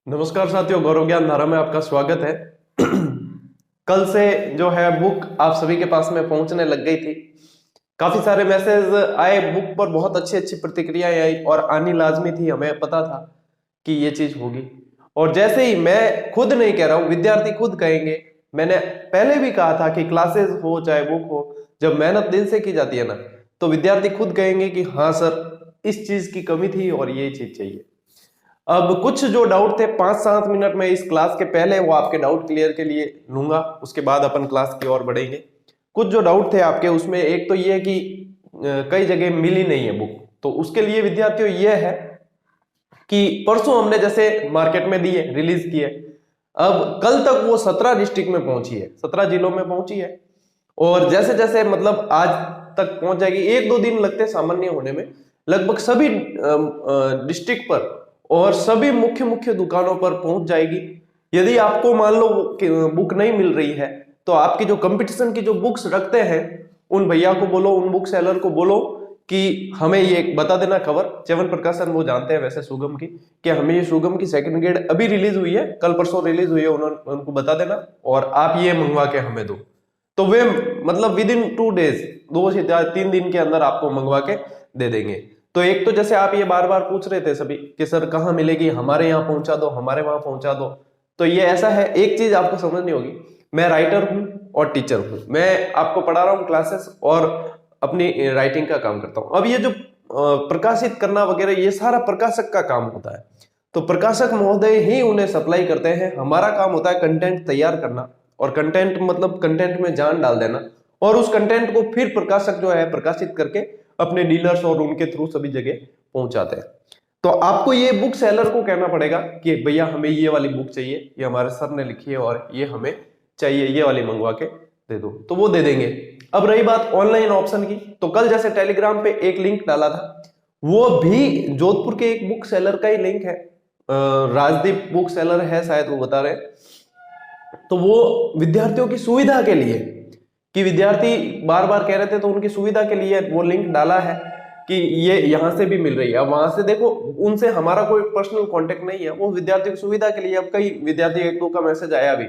नमस्कार साथियों, गौरव ज्ञान धारा में आपका स्वागत है। कल से जो है बुक आप सभी के पास में पहुंचने लग गई थी। काफी सारे मैसेज आए, बुक पर बहुत अच्छी अच्छी प्रतिक्रियाएं आई और आनी लाजमी थी। हमें पता था कि ये चीज होगी और जैसे ही, मैं खुद नहीं कह रहा हूं, विद्यार्थी खुद कहेंगे। मैंने पहले भी कहा था कि क्लासेस हो चाहे बुक हो, जब मेहनत दिल से की जाती है ना, तो विद्यार्थी खुद कहेंगे कि हाँ सर, इस चीज की कमी थी और ये चीज चाहिए। अब कुछ जो डाउट थे 5-7 मिनट में इस क्लास के पहले वो आपके डाउट क्लियर के लिए लूंगा, उसके बाद अपन क्लास की ओर बढ़ेंगे। कुछ जो डाउट थे आपके, उसमें एक तो ये है कि कई जगह मिली नहीं है बुक, तो उसके लिए विद्यार्थियों ये है कि परसों हमने जैसे मार्केट में दी है, रिलीज की है, अब कल तक वो 17 डिस्ट्रिक्ट में पहुंची है, 17 जिलों में पहुंची है और जैसे जैसे मतलब आज तक पहुंच जाएगी। 1-2 दिन लगते हैं सामान्य होने में। लगभग सभी डिस्ट्रिक्ट पर और सभी मुख्य मुख्य दुकानों पर पहुंच जाएगी। यदि आपको मान लो कि बुक नहीं मिल रही है, तो आपकी जो कंपटीशन की जो बुक्स रखते हैं उन भैया को बोलो, उन बुक सेलर को बोलो कि हमें ये बता देना खबर। च्यवन प्रकाशन वो जानते हैं वैसे सुगम की, कि हमें ये सुगम की सेकंड ग्रेड अभी रिलीज हुई है, कल परसों रिलीज हुई है, उन्होंने उनको बता देना और आप ये मंगवा के हमें दो। तो वे मतलब विद इन 2 डेज, 2 से 3 दिन के अंदर आपको मंगवा के दे देंगे। तो एक तो जैसे आप ये बार बार पूछ रहे थे सभी कि सर कहाँ मिलेगी, हमारे यहाँ पहुंचा दो, हमारे वहां पहुंचा दो। तो ये ऐसा है, एक चीज आपको समझनी होगी, मैं राइटर हूं और टीचर हूं। मैं आपको पढ़ा रहा हूँ क्लासेस और अपनी राइटिंग का काम करता हूँ। अब ये जो प्रकाशित करना वगैरह, ये सारा प्रकाशक का काम होता है। तो प्रकाशक महोदय ही उन्हें सप्लाई करते हैं। हमारा काम होता है कंटेंट तैयार करना, और कंटेंट मतलब कंटेंट में जान डाल देना, और उस कंटेंट को फिर प्रकाशक जो है प्रकाशित करके अपने डीलर्स और उनके थ्रू सभी जगह पहुंचाते हैं। तो आपको ये बुक सेलर को कहना पड़ेगा कि भैया हमें ये वाली बुक चाहिए, ये हमारे सर ने लिखी है और ये हमें चाहिए, ये वाली मंगवा के दे दो, तो वो दे देंगे। अब रही बात ऑनलाइन ऑप्शन की, तो कल जैसे टेलीग्राम पे एक लिंक डाला था, वो भी जोधपुर के एक बुक सेलर का ही लिंक है। राजदीप बुक सेलर है शायद, वो बता रहे हैं। तो वो विद्यार्थियों की सुविधा के लिए, कि विद्यार्थी बार बार कह रहे थे, तो उनकी सुविधा के लिए वो लिंक डाला है कि ये यहां से भी मिल रही है। अब वहां से देखो, उनसे हमारा कोई पर्सनल कांटेक्ट नहीं है, वो विद्यार्थियों की सुविधा के लिए। अब कई विद्यार्थी, 1-2 का मैसेज आया अभी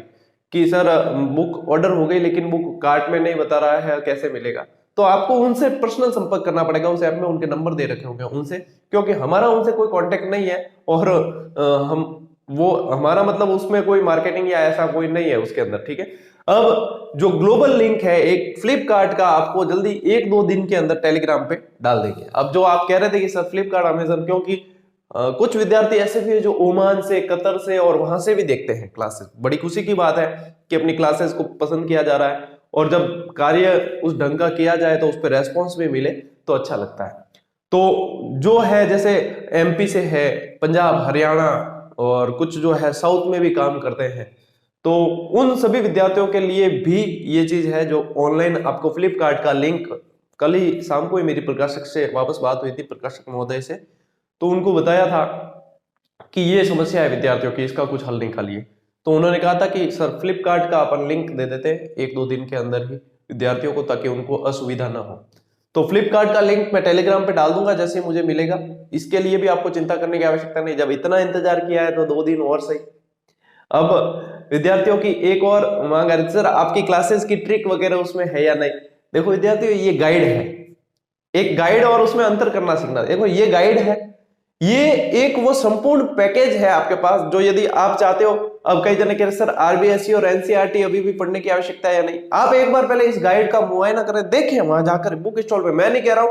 कि सर बुक ऑर्डर हो गई लेकिन बुक कार्ट में नहीं बता रहा है, कैसे मिलेगा। तो आपको उनसे पर्सनल संपर्क करना पड़ेगा, उस ऐप में उनके नंबर दे रखे होंगे उनसे, क्योंकि हमारा उनसे कोई कांटेक्ट नहीं है। और हम वो हमारा मतलब उसमें कोई मार्केटिंग या ऐसा कोई नहीं है उसके अंदर, ठीक है। अब जो ग्लोबल लिंक है एक फ्लिपकार्ट का, आपको जल्दी 1-2 दिन के अंदर टेलीग्राम पे डाल देंगे। अब जो आप कह रहे थे कि सर फ्लिपकार्ट, अमेजन, क्योंकि कुछ विद्यार्थी ऐसे भी है जो ओमान से, कतर से और वहां से भी देखते हैं क्लासेस। बड़ी खुशी की बात है कि अपनी क्लासेस को पसंद किया जा रहा है, और जब कार्य उस ढंग का किया जाए तो उस पर रेस्पॉन्स भी मिले तो अच्छा लगता है। तो जो है जैसे एमपी से है, पंजाब, हरियाणा और कुछ जो है साउथ में भी काम करते हैं, तो उन सभी विद्यार्थियों के लिए भी ये चीज है जो ऑनलाइन आपको फ्लिपकार्ट का लिंक, कल ही शाम को ही मेरी प्रकाशक से वापस बात हुई थी, प्रकाशक महोदय से, तो उनको बताया था कि ये समस्या है विद्यार्थियों की, इसका कुछ हल निकालिए। तो उन्होंने कहा था कि सर फ्लिपकार्ट का अपन लिंक दे देते हैं 1-2 दिन के अंदर ही विद्यार्थियों को, ताकि उनको असुविधा ना हो। तो फ्लिपकार्ट का लिंक मैं टेलीग्राम पे डाल दूंगा जैसे मुझे मिलेगा। इसके लिए भी आपको चिंता करने की आवश्यकता नहीं, जब इतना इंतजार किया है तो 2 दिन और सही। अब विद्यार्थियों की एक और मांग है, सर आपकी क्लासेस की ट्रिक वगैरह उसमें है या नहीं। देखो विद्यार्थियों, ये गाइड है, एक गाइड और उसमें अंतर करना सीखना। देखो ये गाइड है, ये एक वो संपूर्ण पैकेज है आपके पास, जो यदि आप चाहते हो। अब कई जने कह रहे सर आरबीएससी और एनसीईआरटी अभी भी पढ़ने की आवश्यकता है या नहीं। आप एक बार पहले इस गाइड का मुआयना करें, देखें वहां जाकर बुक स्टॉल पे। मैं नहीं कह रहा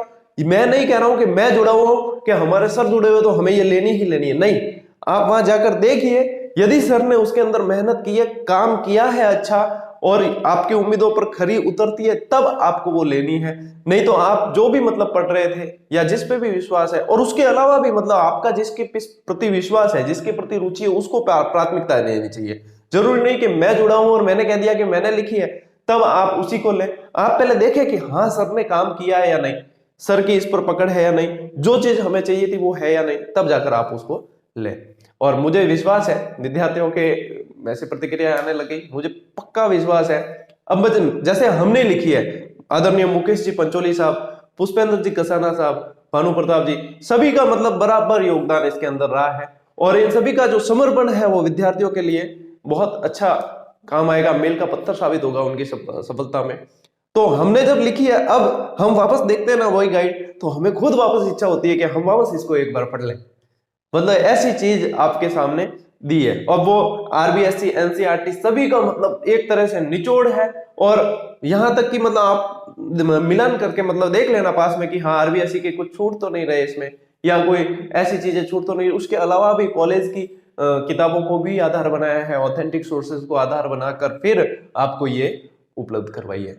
हूं कि मैं जुड़ा हुआ हूं कि हमारे सर जुड़े हुए तो हमें ये लेनी ही लेनी है, नहीं। आप वहां जाकर देखिए, यदि सर ने उसके अंदर मेहनत की है, काम किया है अच्छा, और आपकी उम्मीदों पर खरी उतरती है, तब आपको वो लेनी है। नहीं तो आप जो भी मतलब पढ़ रहे थे या जिस पे भी विश्वास है, और उसके अलावा भी मतलब आपका जिसके प्रति विश्वास है, जिसके प्रति रुचि है, उसको प्राथमिकता देनी चाहिए। जरूरी नहीं कि मैं जुड़ा हूं और मैंने कह दिया कि मैंने लिखी है तब आप उसी को लें। आप पहले देखें कि हाँ सर ने काम किया है या नहीं, सर की इस पर पकड़ है या नहीं, जो चीज हमें चाहिए थी वो है या नहीं, तब जाकर आप उसको लें। और मुझे विश्वास है विद्यार्थियों के वैसे प्रतिक्रिया आने लगी, मुझे पक्का विश्वास है। अब जैसे हमने लिखी है, आदरणीय मुकेश जी पंचोली साहब, पुष्पेंद्र जी कसाना साहब, भानु प्रताप जी, सभी का मतलब बराबर योगदान इसके अंदर रहा है। और इन सभी का जो समर्पण है वो विद्यार्थियों के लिए बहुत अच्छा काम आएगा, मील का पत्थर साबित होगा उनकी सफलता में। तो हमने जब लिखी है, अब हम वापस देखते हैं ना वही गाइड, तो हमें खुद वापस इच्छा होती है कि हम वापस इसको एक बार पढ़ लें। मतलब ऐसी चीज आपके सामने दी है, और वो आरबीएससी एनसीईआरटी सभी का मतलब एक तरह से निचोड़ है। और यहां तक कि मतलब आप मिलन करके मतलब देख लेना पास में कि हाँ आरबीएससी के कुछ छूट तो नहीं रहे इसमें, या कोई ऐसी चीजें छूट तो नहीं। उसके अलावा भी कॉलेज की किताबों को भी आधार बनाया है, ऑथेंटिक सोर्सेज को आधार बनाकर फिर आपको ये उपलब्ध करवाई है।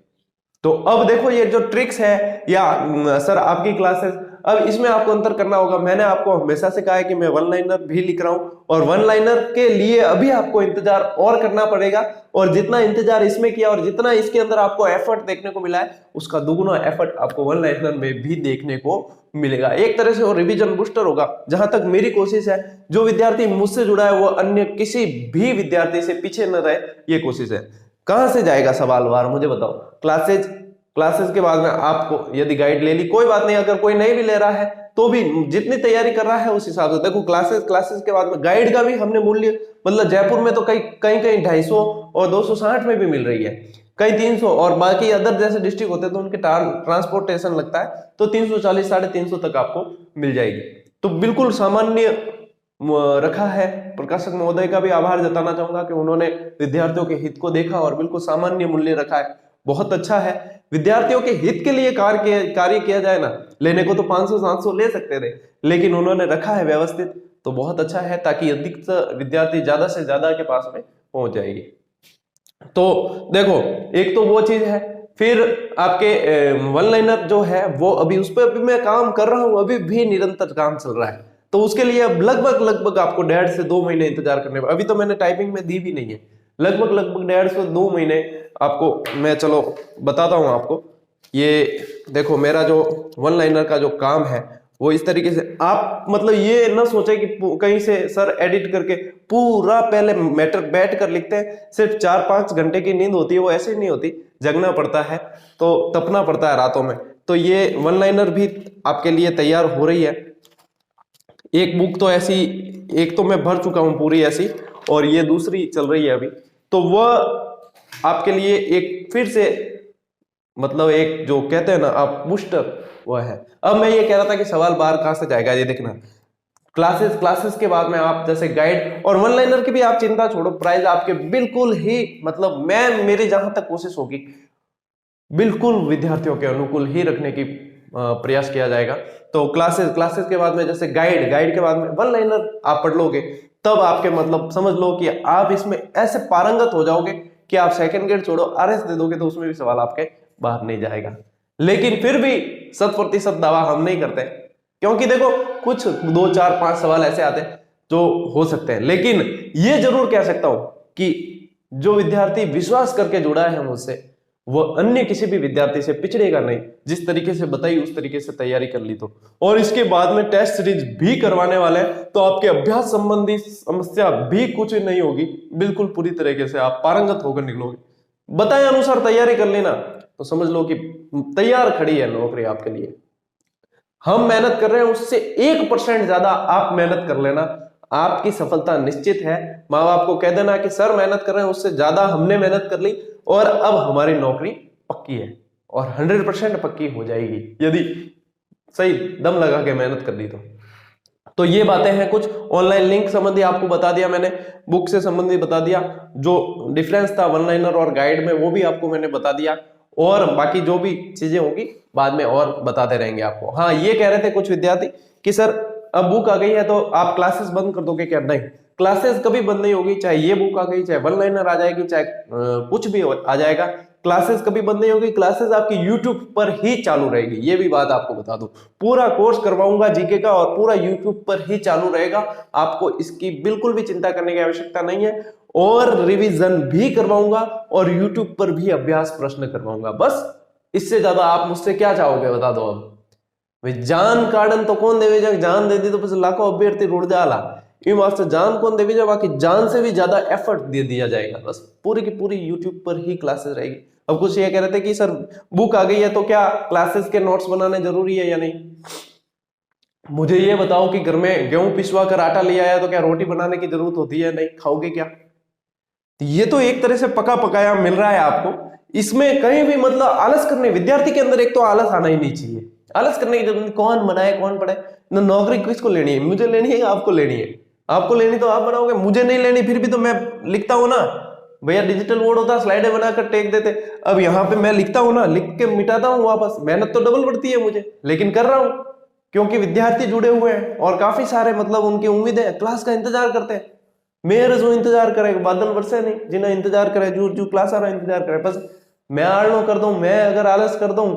तो अब देखो ये जो ट्रिक्स है या सर आपकी क्लासेस, अब इसमें आपको अंतर करना होगा। मैंने आपको हमेशा से कहा है कि मैं वन लाइनर भी लिख रहा हूं, और वन लाइनर के लिए अभी आपको इंतजार और करना पड़ेगा। और जितना इंतजार इसमें किया और जितना इसके अंदर आपको एफर्ट देखने को मिला है, उसका दुगुना एफर्ट आपको वन लाइनर में भी देखने को मिलेगा। एक तरह से वो रिवीजन बूस्टर होगा। जहां तक मेरी कोशिश है, जो विद्यार्थी मुझसे जुड़ा है वो अन्य किसी भी विद्यार्थी से पीछे न रहे, ये कोशिश है। कहां से जाएगा सवाल वार, मुझे बताओ। क्लासेस के बाद में आपको यदि गाइड ले ली, कोई बात नहीं, अगर कोई नहीं भी ले रहा है तो भी जितनी तैयारी कर रहा है उस हिसाब से देखो। क्लासेस के बाद में गाइड का भी हमने मूल्य, मतलब जयपुर में तो कहीं कहीं 250 और 260 में भी मिल रही है, कहीं 300, और बाकी अदर जैसे डिस्ट्रिक्ट होते हैं तो उनके ट्रांसपोर्टेशन लगता है तो 340 350 तक आपको मिल जाएगी। तो बिल्कुल सामान्य रखा है। प्रकाशक महोदय का भी आभार जताना चाहूंगा कि उन्होंने विद्यार्थियों के हित को देखा और बिल्कुल सामान्य मूल्य रखा है, बहुत अच्छा है। विद्यार्थियों के हित के लिए कार्य किया जाए ना, लेने को तो 500-700 ले सकते थे, लेकिन उन्होंने रखा है व्यवस्थित, तो बहुत अच्छा है, ताकि अधिकतर विद्यार्थी ज्यादा से ज्यादा के पास में पहुंच जाएगी। तो देखो एक तो वो चीज है, फिर आपके वन लाइनर जो है वो अभी उस पर मैं काम कर रहा हूं, अभी भी निरंतर काम चल रहा है। तो उसके लिए अब लगभग आपको 1.5 से 2 महीने इंतजार करने, अभी तो मैंने टाइपिंग में दी भी नहीं है, लगभग 1.5 से 2 महीने आपको मैं चलो बताता हूं आपको। ये देखो मेरा जो वन लाइनर का जो काम है वो इस तरीके से, आप मतलब ये ना सोचे कि कहीं से सर एडिट करके पूरा पहले मैटर बैठ कर लिखते हैं, सिर्फ 4-5 घंटे की नींद होती है, वो ऐसे नहीं होती, जगना पड़ता है, तो तपना पड़ता है रातों में। तो ये वन लाइनर भी आपके लिए तैयार हो रही है। एक बुक तो ऐसी, एक तो मैं भर चुका हूं पूरी ऐसी, और ये दूसरी चल रही है अभी। तो वह आपके लिए एक फिर से मतलब एक जो कहते हैं ना आप बूस्टर, वह है। अब मैं ये कह रहा था कि सवाल बाहर कहां से जाएगा, ये देखना क्लासेस के बाद में आप जैसे गाइड और वन लाइनर की भी आप चिंता छोड़ो, प्राइस आपके बिल्कुल ही मतलब मैं मेरी जहां तक कोशिश होगी बिल्कुल विद्यार्थियों के अनुकूल ही रखने की प्रयास किया जाएगा। तो क्लासेस के बाद में जैसे गाइड के बाद में वन लाइनर आप पढ़ लोगे, तब आपके मतलब समझ लो कि आप इसमें ऐसे पारंगत हो जाओगे कि आप सेकंड ग्रेड छोड़ो आरएस दे दोगे तो उसमें भी सवाल आपके बाहर नहीं जाएगा। लेकिन फिर भी 100% दावा हम नहीं करते, क्योंकि देखो कुछ 2-4-5 सवाल ऐसे आते हैं जो हो सकते हैं, लेकिन ये जरूर कह सकता हूं कि जो विद्यार्थी विश्वास करके जुड़ा है मुझसे, वो अन्य किसी भी विद्यार्थी से पिछड़ेगा नहीं। जिस तरीके से बताई उस तरीके से तैयारी कर ली तो, और इसके बाद में टेस्ट सीरीज भी करवाने वाले हैं, तो आपके अभ्यास संबंधी समस्या भी कुछ नहीं होगी, बिल्कुल पूरी तरीके से आप पारंगत होकर निकलोगे। बताए अनुसार तैयारी कर लेना तो समझ लो कि तैयार खड़ी है नौकरी आपके लिए। हम मेहनत कर रहे हैं उससे 1% ज्यादा आप मेहनत कर लेना, आपकी सफलता निश्चित है। माँ बाप को कह देना कि सर मेहनत कर रहे हैं उससे ज्यादा हमने मेहनत कर ली और अब हमारी नौकरी पक्की है, और 100% पक्की हो जाएगी यदि सही दम लगा के मेहनत कर ली तो ये बातें हैं कुछ। ऑनलाइन लिंक संबंधी आपको बता दिया मैंने, बुक से संबंधित बता दिया, जो डिफरेंस था वन लाइनर और गाइड में वो भी आपको मैंने बता दिया, और बाकी जो भी चीजें होगी बाद में और बताते रहेंगे आपको। हाँ ये कह रहे थे कुछ विद्यार्थी कि सर अब बुक आ गई है तो आप क्लासेस बंद कर दोगे क्या? नहीं, क्लासेस कभी बंद नहीं होगी, चाहे ये बुक आ गई, चाहे वन लाइनर आ जाएगी, चाहे कुछ भी आ जाएगा, क्लासेस कभी बंद नहीं होगी। क्लासेस आपकी यूट्यूब पर ही चालू रहेगी, ये भी बात आपको बता दूं। पूरा कोर्स करवाऊंगा जीके का और पूरा यूट्यूब पर ही चालू रहेगा, आपको इसकी बिल्कुल भी चिंता करने की आवश्यकता नहीं है। और रिवीजन भी करवाऊंगा और यूट्यूब पर भी अभ्यास प्रश्न करवाऊंगा। बस इससे ज्यादा आप मुझसे क्या चाहोगे बता दो। अब भाई जान काढ़न तो कौन देवे, जब जान दे दी तो फिर लाखों अभ्यर्थी रुड़ जाला, इन वास्ते जान कौन देवी, जब बाकी जान से भी ज्यादा एफर्ट दे दिया जाएगा। बस पूरी की पूरी यूट्यूब पर ही क्लासेस रहेगी। अब कुछ ये कह रहे थे कि सर बुक आ गई है तो क्या क्लासेस के नोट्स बनाने जरूरी है या नहीं? मुझे ये बताओ कि घर में गेहूं पिसवा कर आटा ले आया तो क्या रोटी बनाने की जरूरत होती है? नहीं, खाओगे क्या? ये तो एक तरह से पका पकाया मिल रहा है आपको। इसमें कहीं भी मतलब आलस करने, विद्यार्थी के अंदर एक तो आलस आना ही नहीं चाहिए। आलस करने की जरूरत नहीं, कौन बनाए कौन पढ़े। नौकरी किसको लेनी है? मुझे लेनी है, आपको लेनी है? आपको लेनी तो आप बनाओगे, मुझे नहीं लेनी, फिर भी तो मैं लिखता हूं ना भैया। डिजिटल बोर्ड होता, स्लाइडें बनाकर टेक देते। अब यहाँ पे मैं लिखता हूं ना, लिख के मिटाता हूं वापस, मेहनत तो डबल बढ़ती है मुझे, लेकिन कर रहा हूं क्योंकि विद्यार्थी जुड़े हुए हैं और काफी सारे मतलब उनकी उम्मीदें क्लास का इंतजार करते हैं। मेरे जो इंतजार करे बादल बरसे नहीं, जिन्हें इंतजार करे जू जू क्लास आ रहा इंतजार करे, बस मैं आलनो कर दूं, मैं अगर आलस कर दूं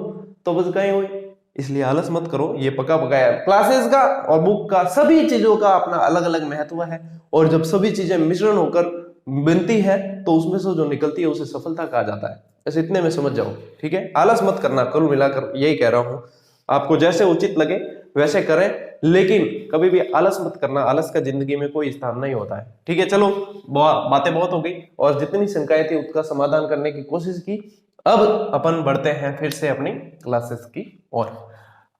तो बस कहीं हुई। इसलिए आलस मत करो, ये पका पकाया क्लासेस का और बुक का, सभी चीजों का अपना अलग अलग महत्व है। और जब सभी चीजें मिश्रण होकर बनती है तो उसमें से जो निकलती है उसे सफलता कहा जाता है। ऐसे इतने में समझ जाओ, ठीक है? आलस मत करना, कुल मिलाकर यही कह रहा हूं। आपको जैसे उचित लगे वैसे करें, लेकिन कभी भी आलस मत करना। आलस का जिंदगी में कोई स्थान नहीं होता है, ठीक है? चलो, बातें बहुत हो गई और जितनी शंकाएं थी उसका समाधान करने की कोशिश की। अब अपन बढ़ते हैं फिर से अपनी क्लासेस की ओर।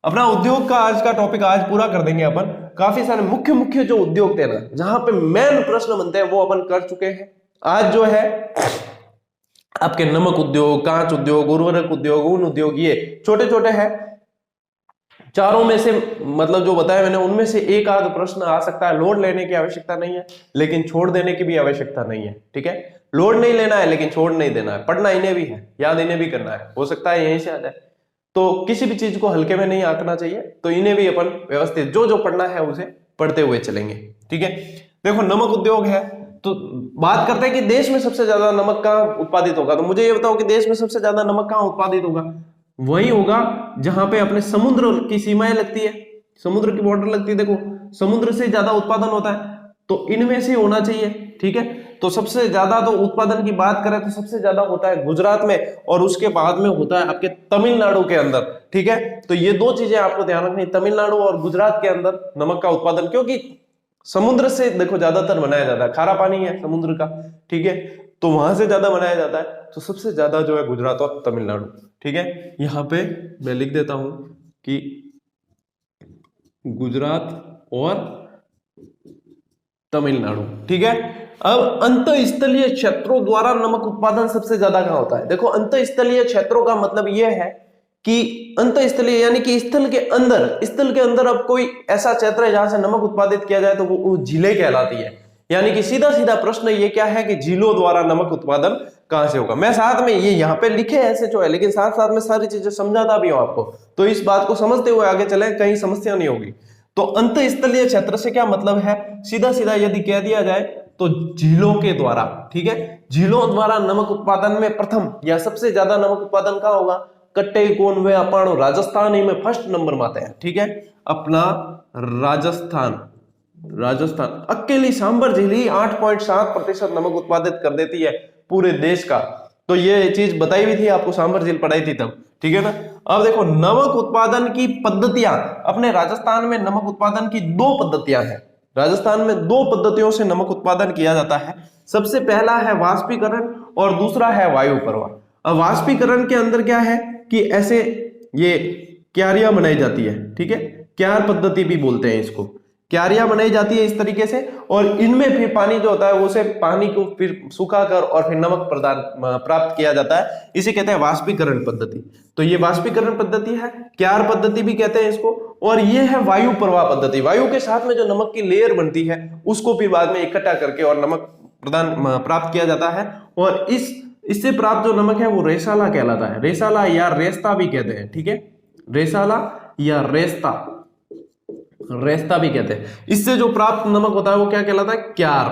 अपना उद्योग का आज का टॉपिक आज पूरा कर देंगे अपन। काफी सारे मुख्य मुख्य जो उद्योग थे ना, जहां पे मेन प्रश्न बनते हैं, वो अपन कर चुके हैं। आज जो है आपके नमक उद्योग, कांच उद्योग, उर्वरक उद्योग, ऊन उद्योग, ये छोटे छोटे हैं। चारों में से मतलब जो बताया मैंने, उनमें से एक आध प्रश्न आ सकता है। लोड लेने की आवश्यकता नहीं है, लेकिन छोड़ देने की भी आवश्यकता नहीं है, ठीक है? लोड नहीं लेना है लेकिन छोड़ नहीं देना है। पढ़ना इन्हें भी है, याद इन्हें भी करना है, हो सकता है यहीं से आ जाए। तो किसी भी चीज को हल्के में नहीं आंकना चाहिए, तो इन्हें भी अपन व्यवस्थित जो जो पढ़ना है उसे पढ़ते हुए चलेंगे, ठीक है? देखो, नमक उद्योग है तो बात करते हैं कि देश में सबसे ज्यादा नमक कहाँ उत्पादित होगा। तो मुझे ये बताओ कि देश में सबसे ज्यादा नमक कहाँ उत्पादित होगा? वही होगा जहां पे अपने समुद्र की सीमाएं लगती है, समुद्र की बॉर्डर लगती है। देखो, समुद्र से ज्यादा उत्पादन होता है, तो इनमें से होना चाहिए, ठीक है? तो सबसे ज्यादा तो उत्पादन की बात करें तो सबसे ज्यादा होता है गुजरात में, और उसके बाद में होता है आपके तमिलनाडु के अंदर, ठीक है? तो ये दो चीजें आपको ध्यान रखनी, तमिलनाडु और गुजरात के अंदर नमक का उत्पादन, क्योंकि समुद्र से देखो ज्यादातर बनाया जाता है, खारा पानी है समुद्र का, ठीक है? तो वहां से ज्यादा बनाया जाता है। तो सबसे ज्यादा जो है गुजरात और तमिलनाडु, ठीक है? यहाँ पे मैं लिख देता हूं कि गुजरात और तमिलनाडु, ठीक है? अब अंतःस्थलीय क्षेत्रों द्वारा नमक उत्पादन सबसे ज्यादा कहां होता है? देखो, अंतःस्थलीय क्षेत्रों का मतलब यह है कि अंतःस्थलीय यानी कि स्थल के अंदर अब कोई ऐसा क्षेत्र है जहां से नमक उत्पादित किया जाए तो वो झीलें कहलाती है। यानी कि सीधा सीधा प्रश्न ये क्या है कि झीलों द्वारा नमक उत्पादन कहां से होगा। मैं साथ में ये यहाँ पे लिखे ऐसे जो है, लेकिन साथ साथ में सारी चीजें समझाता भी हूं आपको, तो इस बात को समझते हुए आगे चले, कहीं समस्या नहीं होगी। तो अंतःस्थलीय क्षेत्र से क्या मतलब है? सीधा सीधा यदि कह दिया जाए तो झीलों के द्वारा, ठीक है? झीलों द्वारा नमक उत्पादन में प्रथम या सबसे ज्यादा नमक उत्पादन कहां होगा? कट्टे कोन वे अपाणु राजस्थान ही में फर्स्ट नंबर में आते हैं, ठीक है? अपना राजस्थान अकेली सांबर झील ही 8.7% नमक उत्पादित कर देती है पूरे देश का। तो ये चीज बताई हुई थी आपको, सांबर झील पढ़ाई थी तब, ठीक है ना? अब देखो, नमक उत्पादन की पद्धतियां, अपने राजस्थान में नमक उत्पादन की दो पद्धतियां हैं। राजस्थान में दो पद्धतियों से नमक उत्पादन किया जाता है। सबसे पहला है वाष्पीकरण और दूसरा है वायु प्रवाह। अब वाष्पीकरण के अंदर क्या है कि ऐसे ये क्यारियां बनाई जाती है, ठीक है? क्यार पद्धति भी बोलते हैं इसको, क्यारियां बनाई जाती है इस तरीके से, और इनमें फिर पानी जो होता है वो से पानी को फिर सुखाकर और फिर नमक प्राप्त किया जाता है। इसे कहते हैं वाष्पीकरण पद्धति। तो ये वाष्पीकरण पद्धति है, क्यार पद्धति भी कहते हैं इसको। और ये है वायु प्रवाह पद्धति। वायु के साथ में जो नमक की लेयर बनती है उसको फिर बाद में इकट्ठा करके और नमक प्राप्त किया जाता है। और इससे प्राप्त जो नमक है वो रेशाला कहलाता है। रेशाला या रेस्ता भी कहते हैं, ठीक है? रेशाला या रेस्ता भी कहते हैं। इससे जो प्राप्त नमक होता है वो क्या कहलाता है? क्यार।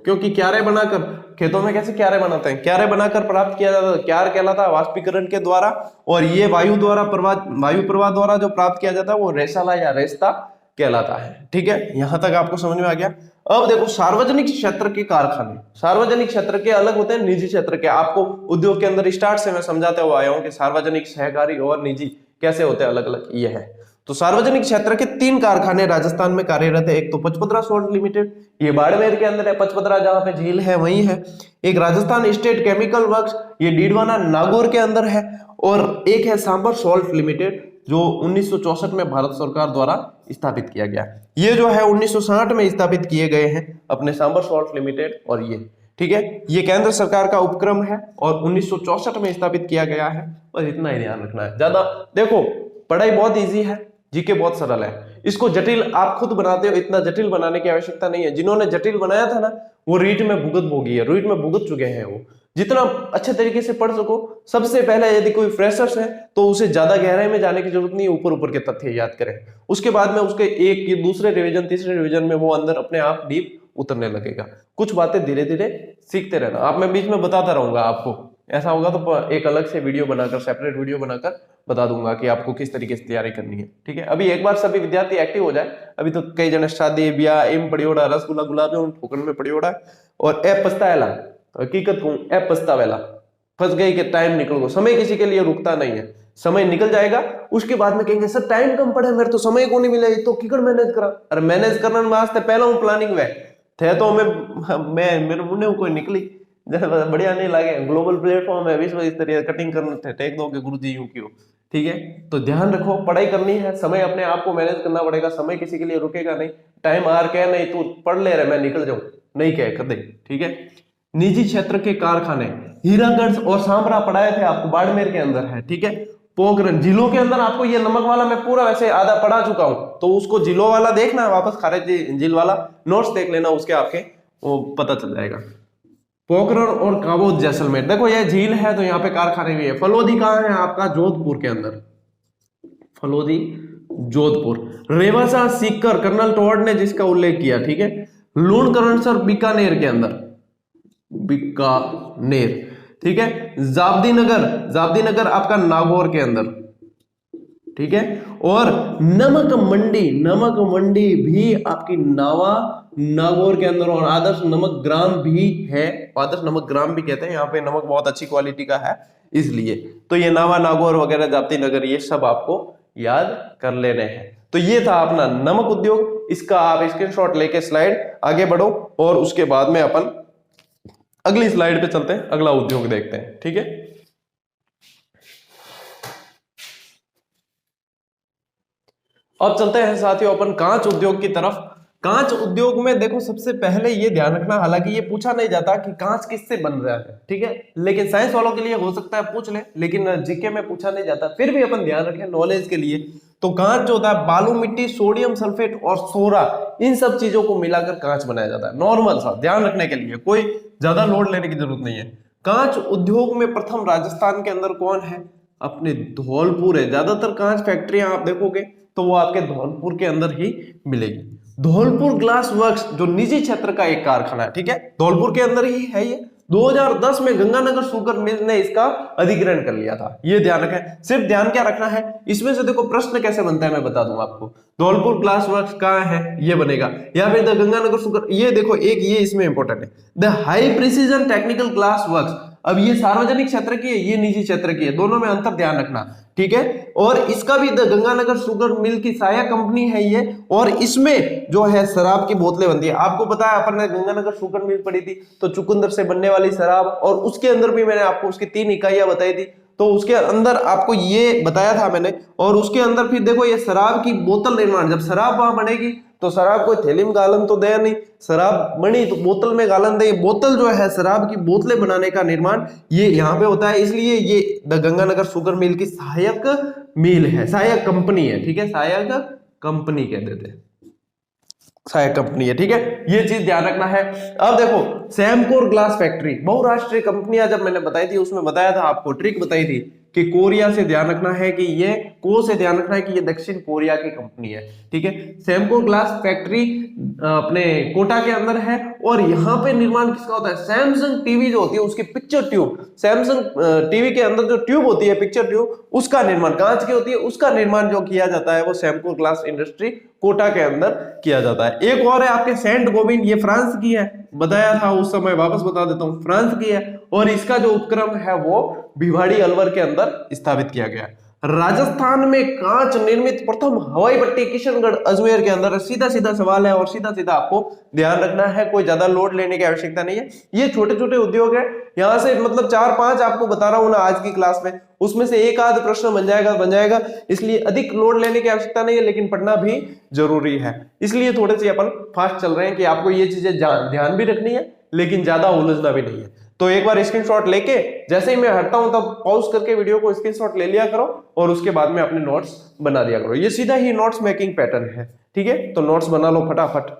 क्योंकि क्यारे बनाकर, खेतों में कैसे क्यारे बनाते हैं, क्यारे बनाकर प्राप्त किया जाता है, क्यार कहलाता है वाष्पीकरण के द्वारा। और ये वायु प्रवाह द्वारा जो प्राप्त किया जाता है वो रेशाला या रेस्ता कहलाता है, ठीक है? यहां तक आपको समझ में आ गया। अब देखो, सार्वजनिक क्षेत्र के कारखाने, सार्वजनिक क्षेत्र के अलग होते हैं निजी क्षेत्र के। आपको उद्योग के अंदर स्टार्ट से मैं समझाते हुए आया हूं कि सार्वजनिक, सहकारी और निजी कैसे होते हैं, अलग अलग ये है। तो सार्वजनिक क्षेत्र के 3 कारखाने राजस्थान में कार्यरत है। एक तो पचपदरा सोल्ट लिमिटेड, ये बाड़मेर के अंदर है, पचपदरा जहां पे झील है वहीं है। एक राजस्थान स्टेट केमिकल वर्क्स, ये डीडवाना नागौर के अंदर है। और एक है सांबर सोल्ट लिमिटेड, जो 1964 में भारत सरकार द्वारा स्थापित किया गया। ये जो है 1960 में स्थापित किए गए हैं अपने सांबर सॉल्ट लिमिटेड, और ये ठीक है, ये केंद्र सरकार का उपक्रम है और 1964 में स्थापित किया गया है। बस इतना ही ध्यान रखना है। ज्यादा देखो, पढ़ाई बहुत इजी है, जीके बहुत सरल है, इसको जटिल आप खुद बनाते हो, इतना जटिल बनाने की आवश्यकता नहीं है। जिन्होंने जटिल बनाया था ना, वो रीट में भुगत भोगी है, रीट में भुगत चुके हैं। वो जितना अच्छे तरीके से पढ़ सको, सबसे पहले यदि कोई फ्रेशर्स है तो उसे ज्यादा गहराई में जाने की जरूरत नहीं है, ऊपर ऊपर के तथ्य याद करें, उसके बाद में उसके एक दूसरे रिवीजन तीसरे रिवीजन में वो अंदर अपने आप डीप उतरने लगेगा। कुछ बातें धीरे धीरे सीखते रहना। आप मैं बीच में बताता रहूंगा आपको, ऐसा होगा तो एक अलग से वीडियो बनाकर, सेपरेट वीडियो बनाकर बता दूंगा कि आपको किस तरीके से तैयारी करनी है। ठीक है, अभी एक बार सभी विद्यार्थी एक्टिव हो जाए। अभी तो कई जन शादी ब्याह एम पड़ियोड़ा, रसगुल्ला गुलाब जामुन ठोकन में पड़ियोड़ा, और ए पछताएला, हकीकत कहूं ए पछतावेला, फंस गई कि टाइम निकल गो। समय किसी के लिए रुकता नहीं है, समय निकल जाएगा, उसके बाद में कहेंगे सर टाइम कम पड़े, मेरे तो समय को नहीं मिला, तो किकड़ मैनेज करा। अरे मैनेज करने वास्ते पहला हूं प्लानिंग वे थे, तो मैं मेरे मुन्ने कोई निकली बढ़िया नहीं लगे। ग्लोबल प्लेटफॉर्म है, विश्व स्तरीय कटिंग करने थे, टेक दोगे गुरुजी यूं क्यों। ठीक है, तो ध्यान रखो, पढ़ाई करनी है, समय अपने आप को मैनेज करना पड़ेगा, समय किसी के लिए रुकेगा नहीं। टाइम आर कह नहीं तू पढ़ ले रहे मैं निकल जाऊं, नहीं कह कदे। ठीक है, निजी क्षेत्र के कारखाने हीरागढ़ और सांबरा पढ़ाए थे आपको, बाड़मेर के अंदर है। ठीक है, पोखरण जिलों के अंदर आपको ये नमक वाला मैं पूरा वैसे आधा पढ़ा चुका हूं, तो उसको जिलों वाला देखना, वापस खारेज जिल वाला नोट्स देख लेना, उसके आपके वो पता चल जाएगा। पोखरण और काबोद जैसलमेर, देखो ये झील है तो यहाँ पे कारखाने भी है। फलोदी कहाँ है आपका, जोधपुर के अंदर, फलोदी जोधपुर। रेवासा सीकर कर्नल टोवर्ड ने जिसका उल्लेख किया। ठीक है, लूणकरणसर बीकानेर के अंदर, बीकानेर। ठीक है, जाब्दी नगर आपका नागौर के अंदर। ठीक है, और नमक मंडी भी आपकी नागौर के अंदर, और आदर्श नमक ग्राम भी है, आदर्श नमक ग्राम भी कहते हैं। यहाँ पे नमक बहुत अच्छी क्वालिटी का है इसलिए, तो ये नागौर वगैरह, जाप्ती नगर, ये सब आपको याद कर लेने हैं। तो ये था अपना नमक उद्योग, इसका आप स्क्रीनशॉट लेके स्लाइड आगे बढ़ो, और उसके बाद में अपन अगली स्लाइड पे चलते हैं, अगला उद्योग देखते हैं। ठीक है, अब चलते हैं साथियों अपन कांच उद्योग की तरफ। कांच उद्योग में देखो, सबसे पहले ये ध्यान रखना, हालांकि ये पूछा नहीं जाता कि कांच किससे बन रहा है। ठीक है, लेकिन साइंस वालों के लिए हो सकता है पूछ ले, लेकिन जीके में पूछा नहीं जाता, फिर भी अपन ध्यान रखें नॉलेज के लिए। तो कांच जो होता है, बालू मिट्टी, सोडियम सल्फेट और सोरा, इन सब चीजों को मिलाकर कांच बनाया जाता है। नॉर्मल सा ध्यान रखने के लिए, कोई ज्यादा लोड लेने की जरूरत नहीं है। कांच उद्योग में प्रथम राजस्थान के अंदर कौन है, अपने धौलपुर है। ज्यादातर कांच फैक्ट्रियां आप देखोगे तो वो आपके धौलपुर के अंदर ही मिलेगी। धौलपुर ग्लास वर्क्स जो निजी क्षेत्र का एक कारखाना है, ठीक है, धौलपुर के अंदर ही है ये। 2010 में गंगानगर शुगर मिल ने इसका अधिग्रहण कर लिया था, ये ध्यान रखें। सिर्फ ध्यान क्या रखना है, इसमें से देखो प्रश्न कैसे बनता है मैं बता दूंगा आपको। धौलपुर ग्लास वर्क्स कहाँ है, ये बनेगा, या फिर द गंगानगर शुगर, ये देखो एक ये इसमें इंपॉर्टेंट है, the high precision technical glass works. अब ये सार्वजनिक क्षेत्र की है, ये निजी क्षेत्र की है, दोनों में अंतर ध्यान रखना, ठीक है। और इसका भी द गंगानगर शुगर मिल की सहायक कंपनी है ये, और इसमें जो है शराब की बोतलें बनती है। आपको पता है अपन ने गंगानगर शुगर मिल पढ़ी थी, तो चुकंदर से बनने वाली शराब, और उसके अंदर भी मैंने आपको उसकी 3 इकाइयां बताई थी, तो उसके अंदर आपको ये बताया था मैंने। और उसके अंदर फिर देखो ये शराब की बोतल निर्माण, जब शराब वहां बनेगी तो शराब कोई थैली में गालन तो दे नहीं, शराब बनी तो बोतल में गालन दे। बोतल जो है शराब की बोतलें बनाने का निर्माण ये यहाँ पे होता है, इसलिए ये द गंगानगर शुगर मिल की सहायक मिल है, सहायक कंपनी है, ठीक है, सहायक कंपनी कह देते हैं, सहायक कंपनी है, ठीक है, ये चीज ध्यान रखना है। अब देखो सैमकोर ग्लास फैक्ट्री, बहुराष्ट्रीय कंपनियां जब मैंने बताई थी उसमें बताया था आपको, ट्रिक बताई थी कि कोरिया से ध्यान रखना है कि ये को से ध्यान रखना है कि ये दक्षिण कोरिया की कंपनी है, ठीक है। सैमकोर ग्लास फैक्ट्री अपने कोटा के अंदर है, और यहाँ पे निर्माण किसका होता है, सैमसंग टीवी जो होती है उसकी पिक्चर ट्यूब, सैमसंग टीवी के अंदर जो ट्यूब होती है पिक्चर ट्यूब, उसका निर्माण कांच की होती है, उसका निर्माण जो किया जाता है वो सैमकोर ग्लास इंडस्ट्री कोटा के अंदर किया जाता है। एक और है आपके सेंट गोबिन, ये फ्रांस की है, बताया था उस समय, वापस बता देता हूं, फ्रांस की है, और इसका जो उपक्रम है वो भिवाड़ी अलवर के अंदर स्थापित किया गया है। राजस्थान में कांच निर्मित प्रथम हवाई पट्टी किशनगढ़ अजमेर के अंदर है। सीधा सीधा सवाल है और सीधा सीधा आपको ध्यान रखना है, कोई ज्यादा लोड लेने की आवश्यकता नहीं है। ये छोटे छोटे उद्योग है, यहां से मतलब 4-5 आपको बता रहा हूं ना आज की क्लास में, उसमें से एक आध प्रश्न बन जाएगा, इसलिए अधिक लोड लेने की आवश्यकता नहीं है, लेकिन पढ़ना भी जरूरी है। इसलिए थोड़े से अपन फास्ट चल रहे हैं कि आपको ये चीजें ध्यान भी रखनी है, लेकिन ज्यादा उलझना भी नहीं है। तो एक बार स्क्रीनशॉट लेके जैसे ही मैं हटता हूं तब पॉज करके वीडियो को स्क्रीनशॉट ले लिया करो और उसके बाद में अपने नोट्स बना दिया करो। ये सीधा ही नोट्स मेकिंग पैटर्न है, ठीक है। तो नोट्स बना लो फटाफट।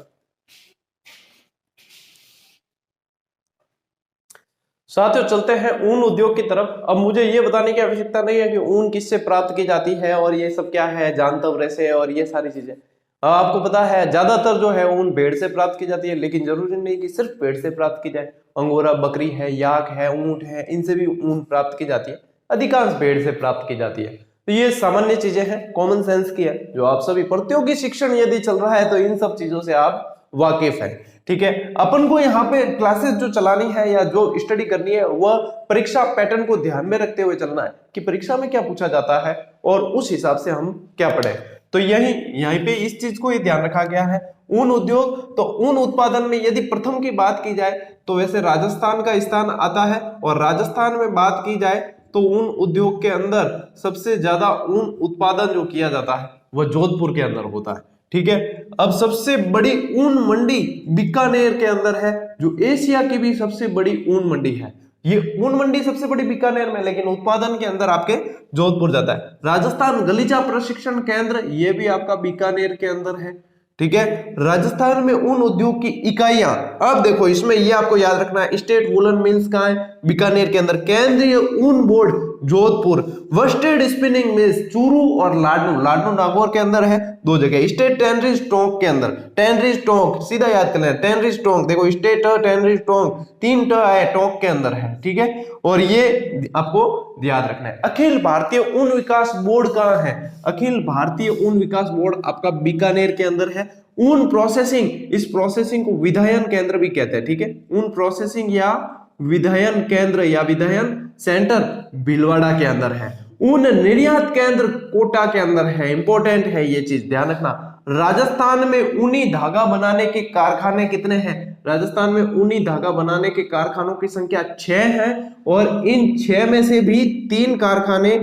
साथियों चलते हैं ऊन उद्योग की तरफ। अब मुझे ये बताने की आवश्यकता नहीं है कि ऊन किससे प्राप्त की जाती है और ये सब क्या है, जानतवरे से और ये सारी चीजें। आपको पता है ज्यादातर जो है ऊन भेड़ से प्राप्त की जाती है, लेकिन जरूरी नहीं कि सिर्फ भेड़ से प्राप्त की जाए। अंगोरा बकरी है, याक है, ऊंट है, इनसे भी ऊन प्राप्त की जाती है। अधिकांश भेड़ से प्राप्त की जाती है। तो ये सामान्य चीजें हैं, कॉमन सेंस की है, जो आप सभी प्रतियोगी शिक्षण यदि चल रहा है तो इन सब चीजों से आप वाकिफ हैं, ठीक है। अपन को यहाँ पे क्लासेस जो चलानी है या जो स्टडी करनी है वह परीक्षा पैटर्न को ध्यान में रखते हुए चलना है कि परीक्षा में क्या पूछा जाता है और उस हिसाब से हम क्या पढ़े। तो यहीं पे इस चीज को ही ध्यान रखा गया है। ऊन उद्योग, तो ऊन उत्पादन में यदि प्रथम की बात की जाए तो वैसे राजस्थान का स्थान आता है, और राजस्थान में बात की जाए तो ऊन उद्योग के अंदर सबसे ज्यादा ऊन उत्पादन जो किया जाता है वह जोधपुर के अंदर होता है, ठीक है। अब सबसे बड़ी ऊन मंडी बीकानेर के अंदर है, जो एशिया की भी सबसे बड़ी ऊन मंडी है। ये ऊन मंडी सबसे बड़ी बीकानेर में, लेकिन उत्पादन के अंदर आपके जोधपुर जाता है। राजस्थान गलीचा प्रशिक्षण केंद्र, ये भी आपका बीकानेर के अंदर है, ठीक है। राजस्थान में ऊन उद्योग की इकाइयां, अब देखो इसमें ये आपको याद रखना है, स्टेट वुलन मिल्स कहां है, बीकानेर के अंदर। केंद्रीय ऊन board Jodhpur. Worsted spinning mills Churu और लाडनू नागौर के अंदर है, 2 जगह। स्टेट टेनरीज टोंक के अंदर, टेनरीज टोंक सीधा याद कर लेना, टेनरीज टोंक देखो, स्टेट टेनरीज टोंक 3 ट है, टोंक के अंदर है, ठीक है। और ये आपको याद रखना है। अखिल भारतीय ऊन विकास बोर्ड कहां है, अखिल भारतीय ऊन विकास बोर्ड आपका बीकानेर के अंदर है। ऊन प्रोसेसिंग, इस प्रोसेसिंग को विधायन केंद्र भी कहते हैं, ठीक है। ऊन प्रोसेसिंग या विधायन केंद्र या विधायन सेंटर भीलवाड़ा के अंदर है। ऊन निर्यात केंद्र कोटा के अंदर है, इंपॉर्टेंट है ये चीज ध्यान रखना। राजस्थान में ऊनी धागा बनाने के कारखाने कितने हैं, राजस्थान में ऊनी धागा बनाने के कारखानों की संख्या 6 है, और इन 6 में से भी 3 कारखाने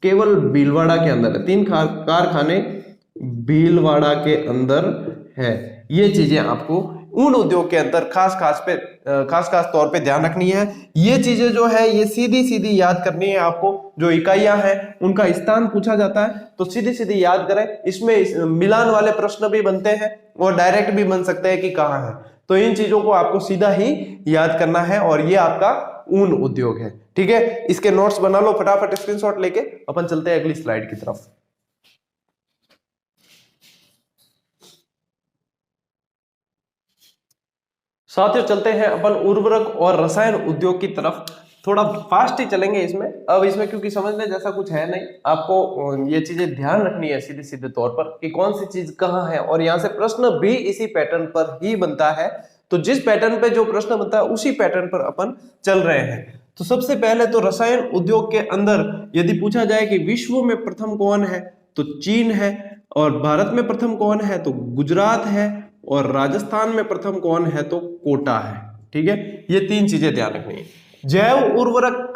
केवल भीलवाड़ा के अंदर है, 3 कारखाने भीलवाड़ा के अंदर है। ये चीजें आपको ऊन उद्योग के अंदर खास तौर पे ध्यान रखनी है। ये चीजें जो है ये सीधी सीधी याद करनी है आपको। जो इकाइयां हैं उनका स्थान पूछा जाता है तो सीधी सीधी याद करें। इसमें मिलान वाले प्रश्न भी बनते हैं और डायरेक्ट भी बन सकते हैं कि कहाँ है, तो इन चीजों को आपको सीधा ही याद करना है, और ये आपका ऊन उद्योग है, ठीक है। इसके नोट्स बना लो फटाफट स्क्रीनशॉट लेके, अपन चलते हैं अगली स्लाइड की तरफ। साथियों चलते हैं अपन उर्वरक और रसायन उद्योग की तरफ। थोड़ा फास्ट ही चलेंगे इसमें। अब इसमें क्योंकि समझने जैसा कुछ है नहीं, आपको ये चीजें ध्यान रखनी है सीधे सीधे तौर पर कि कौन सी चीज कहाँ है, और यहाँ से प्रश्न भी इसी पैटर्न पर ही बनता है। तो जिस पैटर्न पे जो प्रश्न बनता है उसी पैटर्न पर अपन चल रहे हैं। तो सबसे पहले तो रसायन उद्योग के अंदर यदि पूछा जाए कि विश्व में प्रथम कौन है तो चीन है, और भारत में प्रथम कौन है तो गुजरात है, और राजस्थान में प्रथम कौन है तो कोटा है, ठीक है। ये 3 चीजें ध्यान रखनी है। जैव उर्वरक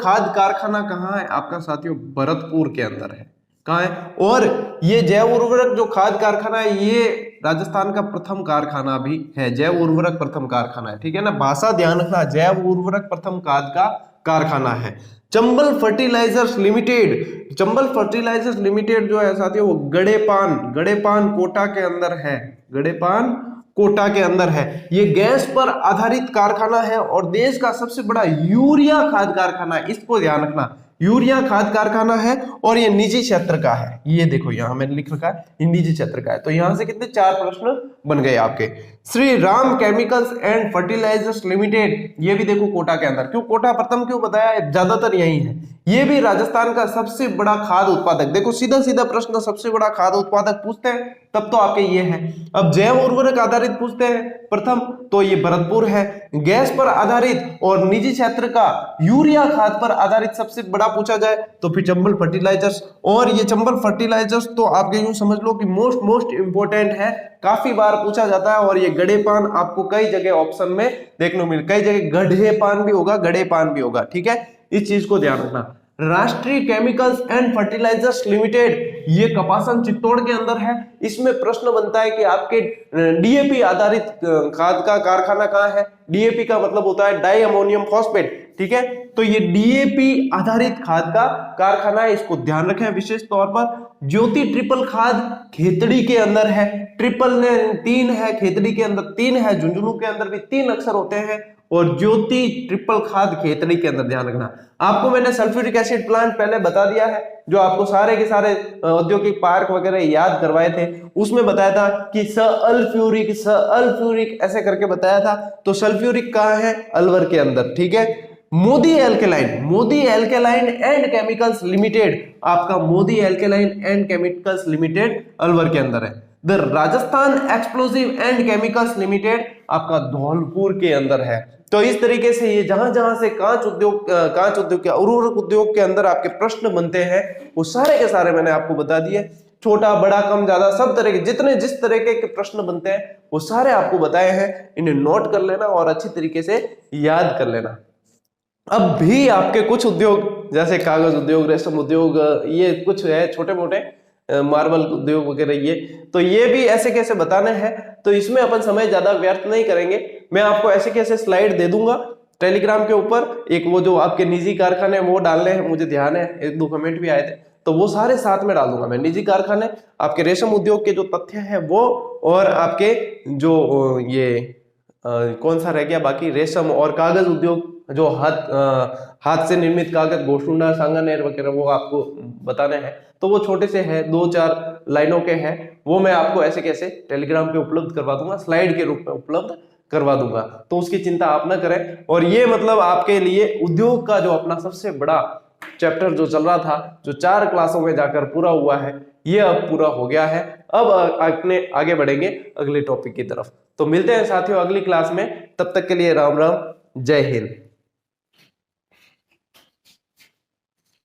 खाद कारखाना कहाँ है आपका साथियों, भरतपुर के अंदर है। कहाँ है, और ये जैव उर्वरक जो खाद कारखाना है ये राजस्थान का प्रथम कारखाना भी है। जैव उर्वरक प्रथम कारखाना है, ठीक है ना, भाषा ध्यान रखना। जैव उर्वरक प्रथम खाद का कारखाना है। Chambal fertilisers limited, Chambal fertilisers limited जो है साथियों वो गड़ेपान कोटा के अंदर है, गड़ेपान कोटा के अंदर है। ये गैस पर आधारित कारखाना है और देश का सबसे बड़ा यूरिया खाद कारखाना है, इसको ध्यान रखना। यूरिया खाद कारखाना है और ये निजी क्षेत्र का है। ये देखो यहां मैंने लिख रखा है ये निजी क्षेत्र का है। तो यहां से कितने 4 प्रश्न बन गए आपके। Shri Ram chemicals and fertilisers limited, ये भी देखो कोटा के अंदर। क्यों कोटा प्रथम क्यों बताया, ज्यादातर यही है। ये भी राजस्थान का सबसे बड़ा खाद्य उत्पादक, देखो सीधा सीधा प्रश्न सबसे बड़ा खाद्य उत्पादक पूछते हैं तब तो आपके ये है। अब जैव उर्वरक आधारित पूछते हैं प्रथम, तो ये भरतपुर है। गैस पर आधारित और निजी क्षेत्र का यूरिया खाद पर आधारित सबसे बड़ा पूछा जाए तो फिर चंबल फर्टिलाइजर्स। और ये चंबल फर्टिलाइजर्स तो आपके यूं समझ लो कि मोस्ट इंपोर्टेंट है, काफी बार पूछा जाता है। और ये गड़ेपान आपको कई जगह ऑप्शन में देखने को मिले, कई जगह गढ़ेपान भी होगा, गड़ेपान भी होगा, ठीक है, इस चीज को ध्यान रखना। राष्ट्रीय केमिकल्स एंड फर्टिलाइजर्स लिमिटेड, ये कपासन चित्तौड़ के अंदर है। इसमें प्रश्न बनता है कि आपके डीएपी आधारित खाद का कारखाना कहाँ है। डीएपी का मतलब होता है डाई अमोनियम फॉस्फेट, ठीक है, तो ये डीएपी आधारित खाद का कारखाना है, इसको ध्यान रखें विशेष तौर पर। ज्योति ट्रिपल खाद खेतड़ी के अंदर है, ट्रिपल ने 3 है, खेतड़ी के अंदर 3 है, झुंझुनू के अंदर भी 3 अक्षर होते हैं, और ज्योति ट्रिपल खाद खेतड़ी के अंदर, ध्यान रखना। आपको मैंने सल्फ्यूरिक एसिड प्लांट पहले बता दिया है, जो आपको सारे के सारे औद्योगिक पार्क वगैरह याद करवाए थे, उसमें बताया था कि सल्फ्यूरिक ऐसे करके बताया था। तो सल्फ्यूरिक कहाँ है, अलवर के अंदर, ठीक है। Modi alkaline and chemicals limited, आपका Modi alkaline and chemicals limited Alwar के अंदर है। The Rajasthan explosive and chemicals limited आपका धौलपुर के अंदर है। तो इस तरीके से ये जहां जहां से कांच उद्योग के उर्वरक उद्योग के अंदर आपके प्रश्न बनते हैं, वो सारे के सारे मैंने आपको बता दिए। छोटा बड़ा कम ज्यादा सब तरह के जितने जिस तरीके के प्रश्न बनते हैं वो सारे आपको बताए हैं। इन्हें नोट कर लेना और अच्छी तरीके से याद कर लेना। अब भी आपके कुछ उद्योग जैसे कागज उद्योग, रेशम उद्योग, ये कुछ है छोटे मोटे मार्बल उद्योग वगैरह, ये भी ऐसे कैसे बताने हैं, तो इसमें अपन समय ज्यादा व्यर्थ नहीं करेंगे। मैं आपको ऐसे कैसे स्लाइड दे दूंगा टेलीग्राम के ऊपर, एक वो जो आपके निजी कारखाने वो डालने हैं, मुझे ध्यान है 1-2 कमेंट भी आए थे, तो वो सारे साथ में डाल दूंगा मैं। निजी कारखाने, आपके रेशम उद्योग के जो तथ्य है वो, और आपके जो ये कौन सा रह गया बाकी, रेशम और कागज उद्योग, जो हाथ से निर्मित कागज, गोशुंडा, सांगानेर वगैरह, वो आपको बताने हैं। तो वो छोटे से है, 2-4 लाइनों के हैं, वो मैं आपको ऐसे कैसे टेलीग्राम पे उपलब्ध करवा दूंगा, स्लाइड के रूप में उपलब्ध करवा दूंगा, तो उसकी चिंता आप ना करें। और ये मतलब आपके लिए उद्योग का जो अपना सबसे बड़ा चैप्टर जो चल रहा था, जो 4 क्लासों में जाकर पूरा हुआ है, ये अब पूरा हो गया है। अब अपने आगे बढ़ेंगे अगले टॉपिक की तरफ। तो मिलते हैं साथियों अगली क्लास में, तब तक के लिए राम राम, जय हिंद।